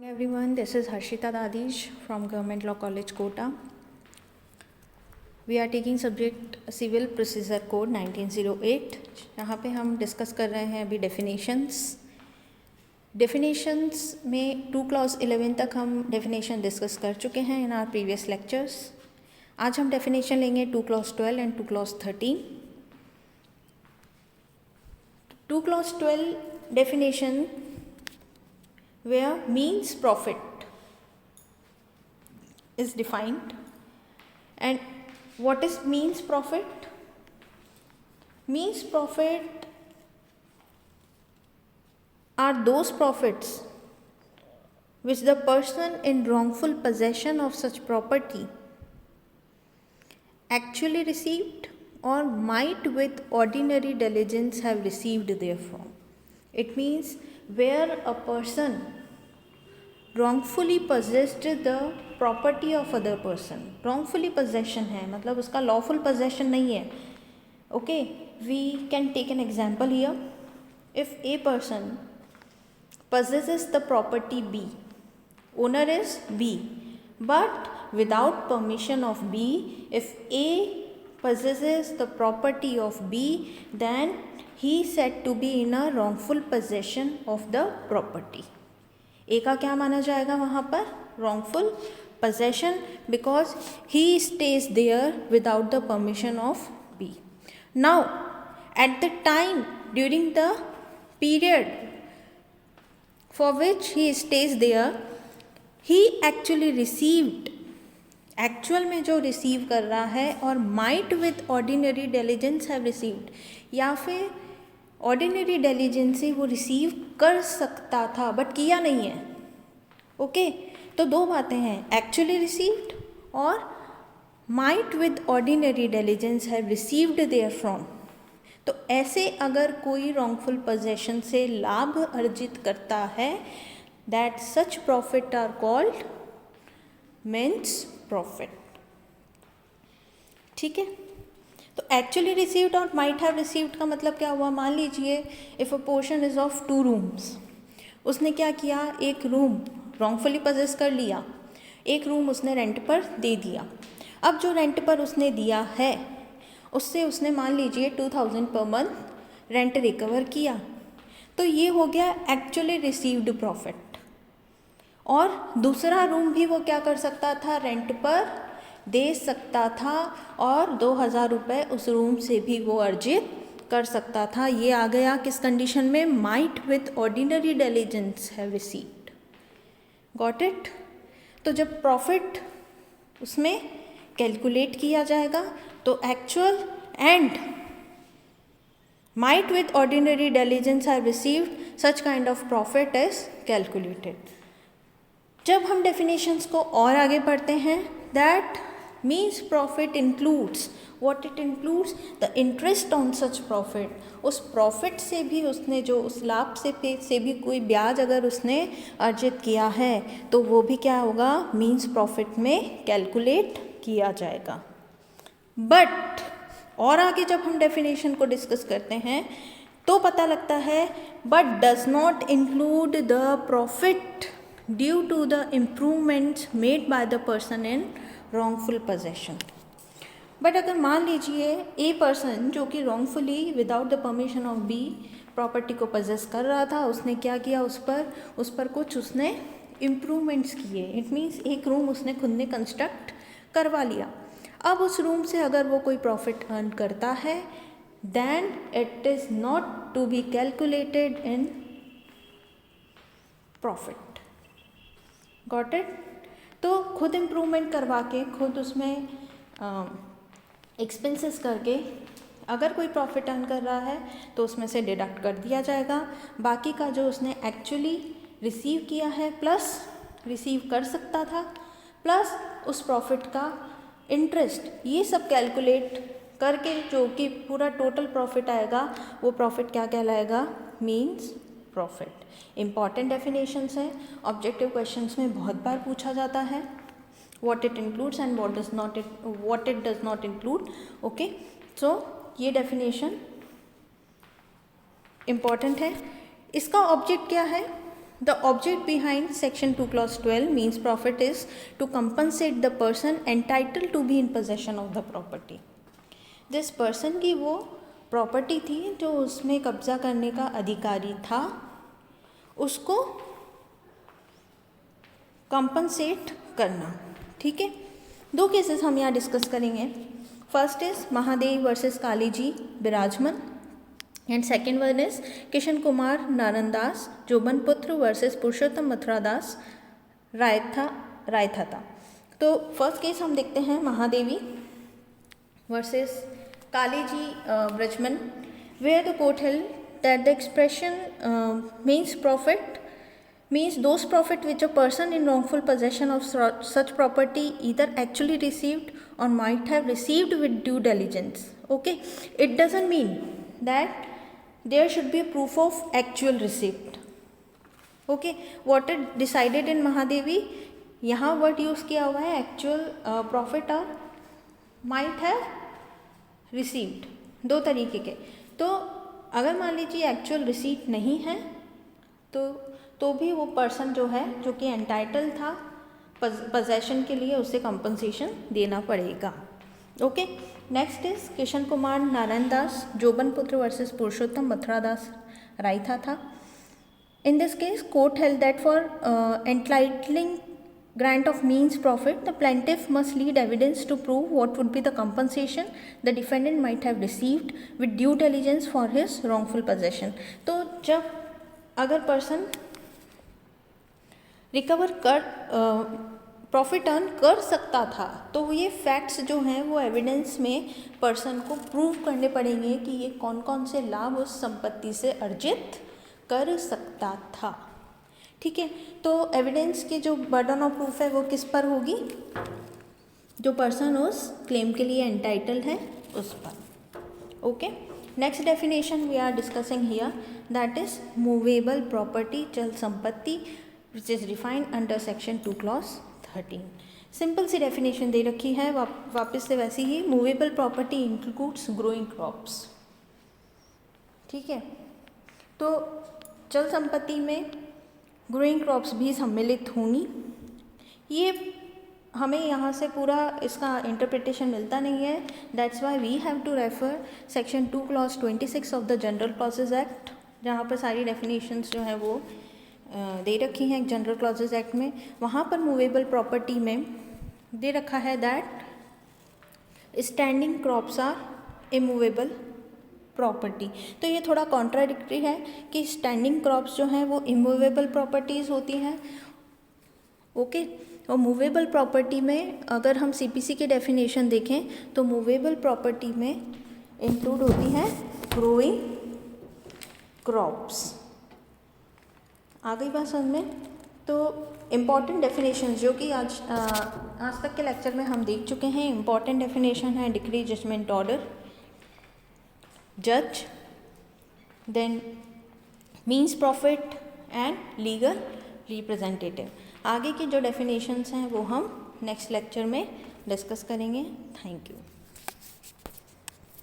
Everyone, this is Harshita Dadish from Government Law College, Kota. We are taking subject Civil Procedure Code 1908. यहाँ पे हम discuss कर रहे हैं अभी डेफिनेशंस में 2 क्लॉज 11 तक हम डेफिनेशन डिस्कस कर चुके हैं इन आवर प्रीवियस लेक्चर्स. आज हम डेफिनेशन लेंगे 2 clause 12 and 2 clause 13. 2 clause 12 definition where means profit is defined. And what is means profit? Means profit are those profits which the person in wrongful possession of such property actually received or might with ordinary diligence have received therefrom. It means where a person wrongfully possessed the property of other person. wrongfully possession है मतलब उसका lawful possession नहीं है. Okay, we can take an example here. If a person possesses the property B, owner is B, but without permission of B, if A possesses the property of B, then he said to be in a wrongful possession of the property. A का क्या माना जाएगा वहाँ पर? wrongful possession, because he stays there without the permission of B. Now, at the time during the period for which he stays there, he actually received, actual में जो receive कर रहा है, और might with ordinary diligence have received, या फिर ordinary diligence से वो रिसीव कर सकता था बट किया नहीं है. ओके, तो दो बातें हैं, एक्चुअली रिसीव्ड और might with ordinary diligence have received therefrom. तो ऐसे अगर कोई रॉन्गफुल पोजेशन से लाभ अर्जित करता है, that such profit are called mesne profit. ठीक है, तो एक्चुअली रिसीव्ड और माइट हैव रिसीव्ड का मतलब क्या हुआ? मान लीजिए if a portion is of 2 rooms, उसने क्या किया, एक रूम रॉन्गफुली पजेस कर लिया, एक रूम उसने रेंट पर दे दिया. अब जो रेंट पर उसने दिया है उससे उसने मान लीजिए 2000 पर मंथ रेंट रिकवर किया, तो ये हो गया एक्चुअली रिसीव्ड प्रॉफिट. और दूसरा रूम भी वो क्या कर सकता था, रेंट पर दे सकता था, और 2000 रुपये उस रूम से भी वो अर्जित कर सकता था. ये आ गया किस कंडीशन में? Might with ordinary diligence have received. Got it? तो जब प्रॉफिट उसमें कैलकुलेट किया जाएगा तो actual and might with ordinary diligence have received such kind of profit is calculated. जब हम definitions को और आगे पढ़ते हैं, that means profit includes, what it includes, the interest on such profit. उस profit से भी उसने जो उस लाभ से भी कोई ब्याज अगर उसने अर्जित किया है तो वो भी क्या होगा, means profit में calculate किया जाएगा. बट और आगे जब हम डेफिनेशन को डिस्कस करते हैं तो पता लगता है but does not include the profit due to the improvements made by the person in wrongful possession. But अगर मान लीजिए ए पर्सन जो कि wrongfully without the permission of b property को पजेस कर रहा था, उसने क्या किया, उस पर कुछ उसने इम्प्रूवमेंट्स किए. इट मीन्स एक रूम उसने खुद ने कंस्ट्रक्ट करवा लिया. अब उस रूम से अगर वो कोई प्रॉफिट अर्न करता है, then it is not to be calculated in profit. Got it? तो खुद इम्प्रूवमेंट करवा के, खुद उसमें एक्सपेंसेस करके अगर कोई प्रॉफिट अर्न कर रहा है तो उसमें से डिडक्ट कर दिया जाएगा. बाकी का जो उसने एक्चुअली रिसीव किया है, प्लस रिसीव कर सकता था, प्लस उस प्रॉफिट का इंटरेस्ट, ये सब कैलकुलेट करके जो कि पूरा टोटल प्रॉफिट आएगा, वो प्रॉफिट क्या कहलाएगा, मीन्स प्रॉफिट. इम्पॉर्टेंट डेफिनेशंस हैं, ऑब्जेक्टिव क्वेश्चंस में बहुत बार पूछा जाता है, what it includes and what it does not include. Okay, so ये डेफिनेशन इम्पॉर्टेंट है. इसका ऑब्जेक्ट क्या है? The object behind section 2 clause 12 means profit is to compensate the person entitled to be in possession of the property. जिस person की वो property थी जो उसमें कब्जा करने का अधिकारी था, उसको कंपनसेट करना. ठीक है, दो केसेस हम यहाँ डिस्कस करेंगे. First is Mahadev versus Kali ji Virajman and second one is Kishan Kumar Narandas Jobanputra versus Purushottam Mathuradas Raitha. तो फर्स्ट केस हम देखते हैं Mahadevi versus Kali ji Brajman, where the court held that the expression means profit means those profit which a person in wrongful possession of such property either actually received or might have received with due diligence. Okay, it doesn't mean that there should be a proof of actual receipt. Okay, what it decided in Mahadevi, यहाँ word use किया हुआ है actual profit और might have received, दो तरीके के. तो अगर मान लीजिए एक्चुअल रिसीट नहीं है तो भी वो पर्सन जो है जो कि एंटाइटल था पोजेशन के लिए उसे कंपनसेशन देना पड़ेगा. Okay, next is Kishan Kumar Narayan Das Jobanputra versus Purushottam Mathuradas Raitha था. In this case, court held that for entitling grant of means profit, the plaintiff must lead evidence to prove what would be the compensation the defendant might have received with due diligence for his wrongful possession. तो जब अगर person recover कर profit earn कर सकता था तो ये facts जो हैं वो एविडेंस में पर्सन को प्रूव करने पड़ेंगे कि ये कौन कौन से लाभ उस संपत्ति से अर्जित कर सकता था. ठीक है, तो एविडेंस की जो बर्डन ऑफ प्रूफ है वो किस पर होगी, जो पर्सन उस क्लेम के लिए एंटाइटल है उस पर. Okay, next definition we are discussing here that is movable property, चल संपत्ति, which is defined under section 2 clause 13. Simple सी डेफिनेशन दे रखी है वापस से वैसी ही. Movable property includes growing crops. ठीक है, तो चल संपत्ति में ग्रोइंग क्रॉप्स भी सम्मिलित होंगी. ये हमें यहाँ से पूरा इसका इंटरप्रिटेशन मिलता नहीं है. That's why we have to refer section 2 clause 26 of the general clauses act, जहाँ पर सारी डेफिनेशंस जो है वो दे रखी हैं जनरल क्लॉजेज एक्ट में. वहाँ पर मूवेबल प्रॉपर्टी में दे रखा है that standing crops are immovable property. तो ये थोड़ा कॉन्ट्राडिक्टरी है कि स्टैंडिंग क्रॉप्स जो हैं वो इमूवेबल प्रॉपर्टीज़ होती हैं. ओके, और मूवेबल प्रॉपर्टी में अगर हम सीपीसी की डेफिनेशन देखें तो मूवेबल प्रॉपर्टी में इंक्लूड होती हैं ग्रोइंग क्रॉप्स. आ गई बात समझ में. तो इम्पॉर्टेंट डेफिनेशन जो कि आज तक के लेक्चर में हम देख चुके हैं. इम्पॉर्टेंट डेफिनेशन है डिक्री, जजमेंट, ऑर्डर, जज, then means profit and legal representative. आगे की जो डेफिनेशंस हैं वो हम नेक्स्ट लेक्चर में डिस्कस करेंगे. Thank you.